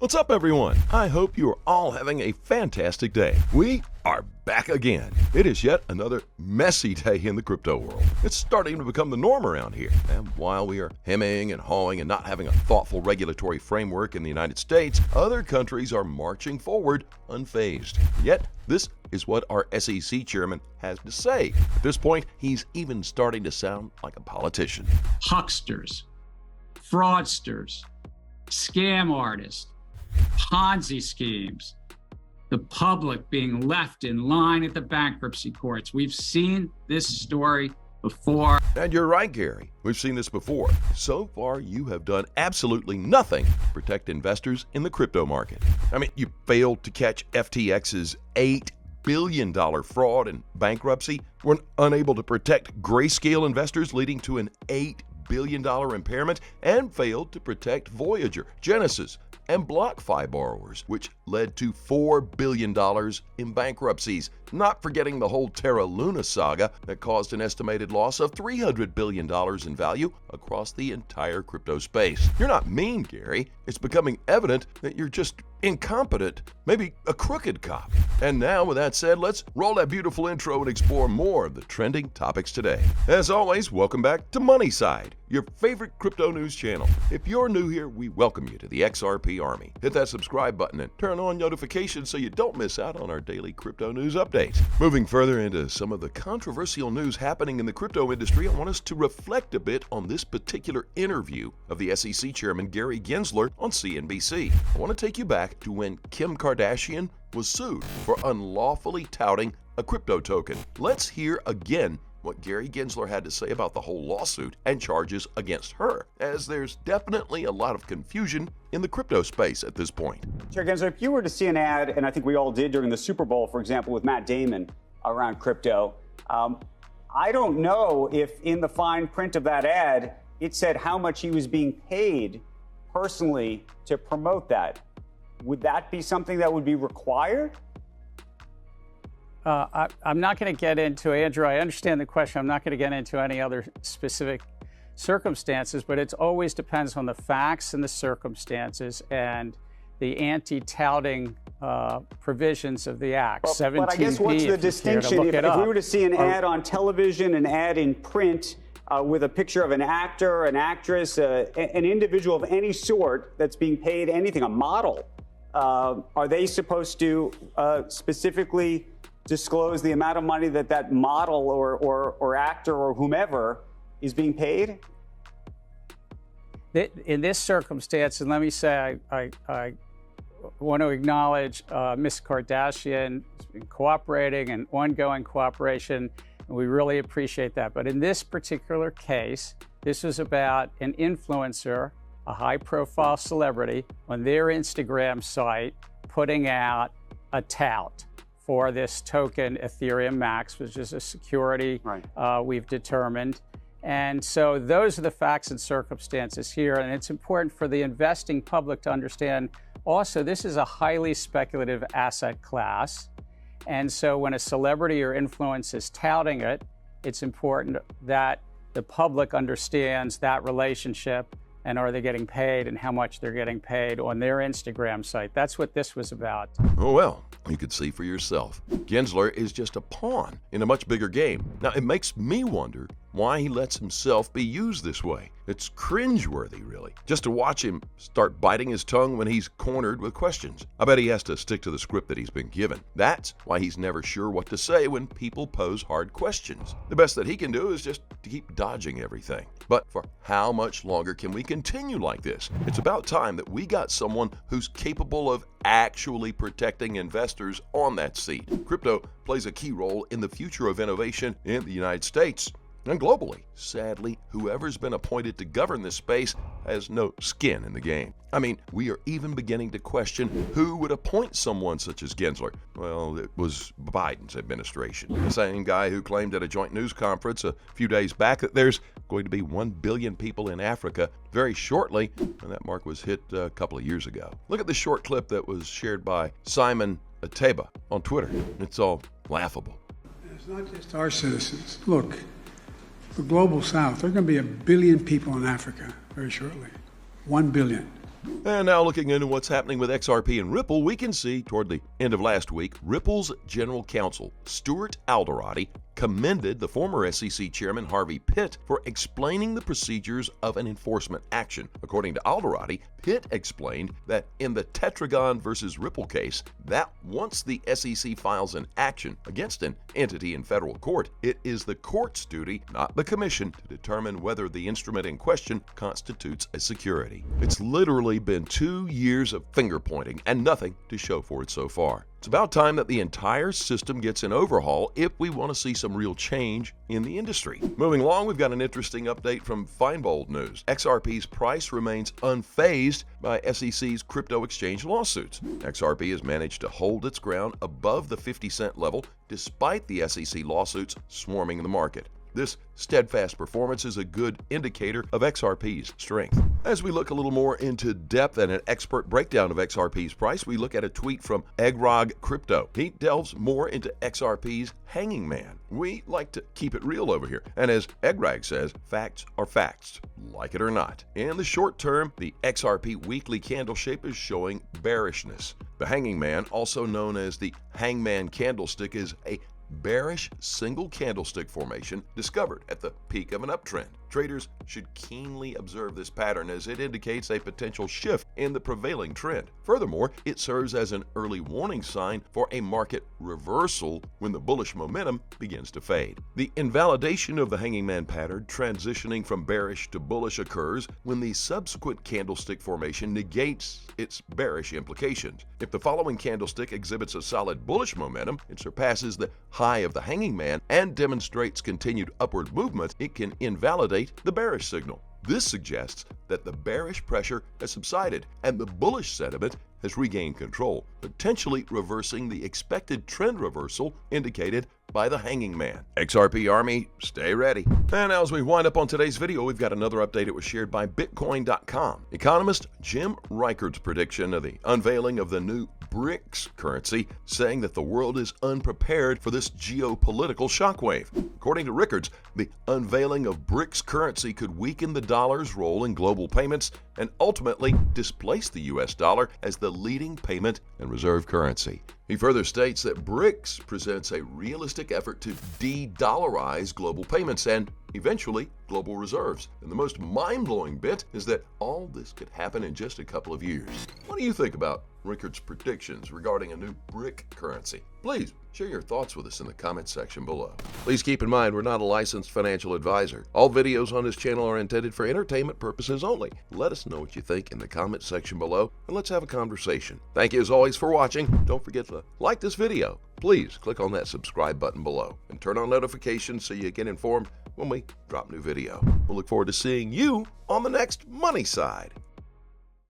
What's up, everyone? I hope you are all having a fantastic day. We are back again. It is yet another messy day in the crypto world. It's starting to become the norm around here. And while we are hemming and hawing and not having a thoughtful regulatory framework in the United States, other countries are marching forward unfazed. Yet, this is what our SEC chairman has to say. At this point, he's even starting to sound like a politician. Hucksters, fraudsters, scam artists, Ponzi schemes, the public being left in line at the bankruptcy courts. We've seen this story before. And you're right, Gary. We've seen this before. So far, you have done absolutely nothing to protect investors in the crypto market. I mean, you failed to catch FTX's $8 billion fraud and bankruptcy, were unable to protect Grayscale investors, leading to an $8 billion impairment, and failed to protect Voyager, Genesis, and BlockFi borrowers, which led to $4 billion in bankruptcies, not forgetting the whole Terra Luna saga that caused an estimated loss of $300 billion in value across the entire crypto space. You're not mean, Gary. It's becoming evident that you're just incompetent, maybe a crooked cop. And now, with that said, let's roll that beautiful intro and explore more of the trending topics today. As always, welcome back to Money Side, your favorite crypto news channel. If you're new here, we welcome you to the XRP Army. Hit that subscribe button and turn on notifications so you don't miss out on our daily crypto news updates. Moving further into some of the controversial news happening in the crypto industry, I want us to reflect a bit on this particular interview of the SEC chairman Gary Gensler on CNBC. I want to take you back to when Kim Kardashian was sued for unlawfully touting a crypto token. Let's hear again what Gary Gensler had to say about the whole lawsuit and charges against her, as there's definitely a lot of confusion in the crypto space at this point. Chair Gensler, if you were to see an ad, and I think we all did during the Super Bowl, for example, with Matt Damon around crypto, I don't know if in the fine print of that ad, it said how much he was being paid personally to promote that. Would that be something that would be required? I'm not going to get into, Andrew, I understand the question. I'm not going to get into any other specific circumstances, but it always depends on the facts and the circumstances and the anti-touting provisions of the Act. But I guess what's the distinction if we were to see an ad on television, an ad in print with a picture of an actor, an actress, an individual of any sort that's being paid anything, a model, are they supposed to specifically disclose the amount of money that model or actor or whomever is being paid? In this circumstance, and let me say, I want to acknowledge Ms. Kardashian has been cooperating and ongoing cooperation, and we really appreciate that. But in this particular case, this was about an influencer, a high-profile celebrity, on their Instagram site putting out a tout for this token Ethereum Max, which is a security we've determined. And so those are the facts and circumstances here. And it's important for the investing public to understand also this is a highly speculative asset class. And so when a celebrity or influence is touting it, it's important that the public understands that relationship and are they getting paid and how much they're getting paid on their Instagram site. That's what this was about. Oh, well, you could see for yourself. Gensler is just a pawn in a much bigger game. Now, it makes me wonder why he lets himself be used this way. It's cringeworthy, really, just to watch him start biting his tongue when he's cornered with questions. I bet he has to stick to the script that he's been given. That's why he's never sure what to say when people pose hard questions. The best that he can do is just to keep dodging everything. But for how much longer can we continue like this? It's about time that we got someone who's capable of actually protecting investors on that seat. Crypto plays a key role in the future of innovation in the United States and globally. Sadly, whoever's been appointed to govern this space has no skin in the game. I mean, we are even beginning to question who would appoint someone such as Gensler. Well, it was Biden's administration. The same guy who claimed at a joint news conference a few days back that there's going to be 1 billion people in Africa very shortly, and that mark was hit a couple of years ago. Look at the short clip that was shared by Simon Ateba on Twitter. It's all laughable. It's not just our citizens. Look, the global south, there are going to be 1 billion people in Africa very shortly. 1 billion. And now looking into what's happening with XRP and Ripple, we can see toward the end of last week, Ripple's general counsel, Stuart Alderoty, commended the former SEC chairman Harvey Pitt for explaining the procedures of an enforcement action. According to Alderoty, Pitt explained that in the Tetragon versus Ripple case, that once the SEC files an action against an entity in federal court, it is the court's duty, not the commission, to determine whether the instrument in question constitutes a security. It's literally been 2 years of finger-pointing and nothing to show for it so far. It's about time that the entire system gets an overhaul if we want to see some real change in the industry. Moving along, we've got an interesting update from Feinbold News. XRP's price remains unfazed by SEC's crypto exchange lawsuits. XRP has managed to hold its ground above the 50-cent level despite the SEC lawsuits swarming the market. This steadfast performance is a good indicator of XRP's strength. As we look a little more into depth and an expert breakdown of XRP's price, we look at a tweet from Egrog Crypto. He delves more into XRP's hanging man. We like to keep it real over here. And as Egrog says, facts are facts, like it or not. In the short term, the XRP weekly candle shape is showing bearishness. The hanging man, also known as the hangman candlestick, is a bearish single candlestick formation discovered at the peak of an uptrend. Traders should keenly observe this pattern as it indicates a potential shift in the prevailing trend. Furthermore, it serves as an early warning sign for a market reversal when the bullish momentum begins to fade. The invalidation of the hanging man pattern transitioning from bearish to bullish occurs when the subsequent candlestick formation negates its bearish implications. If the following candlestick exhibits a solid bullish momentum, it surpasses the high of the hanging man and demonstrates continued upward movement, it can invalidate the bearish signal. This suggests that the bearish pressure has subsided and the bullish sentiment has regained control, potentially reversing the expected trend reversal indicated by the hanging man. XRP Army, stay ready. And as we wind up on today's video, we've got another update. It was shared by Bitcoin.com. Economist Jim Reichard's prediction of the unveiling of the new BRICS currency, saying that the world is unprepared for this geopolitical shockwave. According to Rickards, the unveiling of BRICS currency could weaken the dollar's role in global payments and ultimately displace the US dollar as the leading payment and reserve currency. He further states that BRICS presents a realistic effort to de-dollarize global payments and eventually global reserves. And the most mind-blowing bit is that all this could happen in just a couple of years. What do you think about Rickard's predictions regarding a new BRIC currency? Please share your thoughts with us in the comments section below. Please keep in mind we're not a licensed financial advisor. All videos on this channel are intended for entertainment purposes only. Let us know what you think in the comments section below and let's have a conversation. Thank you as always for watching. Don't forget to like this video. Please click on that subscribe button below and turn on notifications so you get informed when we drop new video. We'll look forward to seeing you on the next Money Side.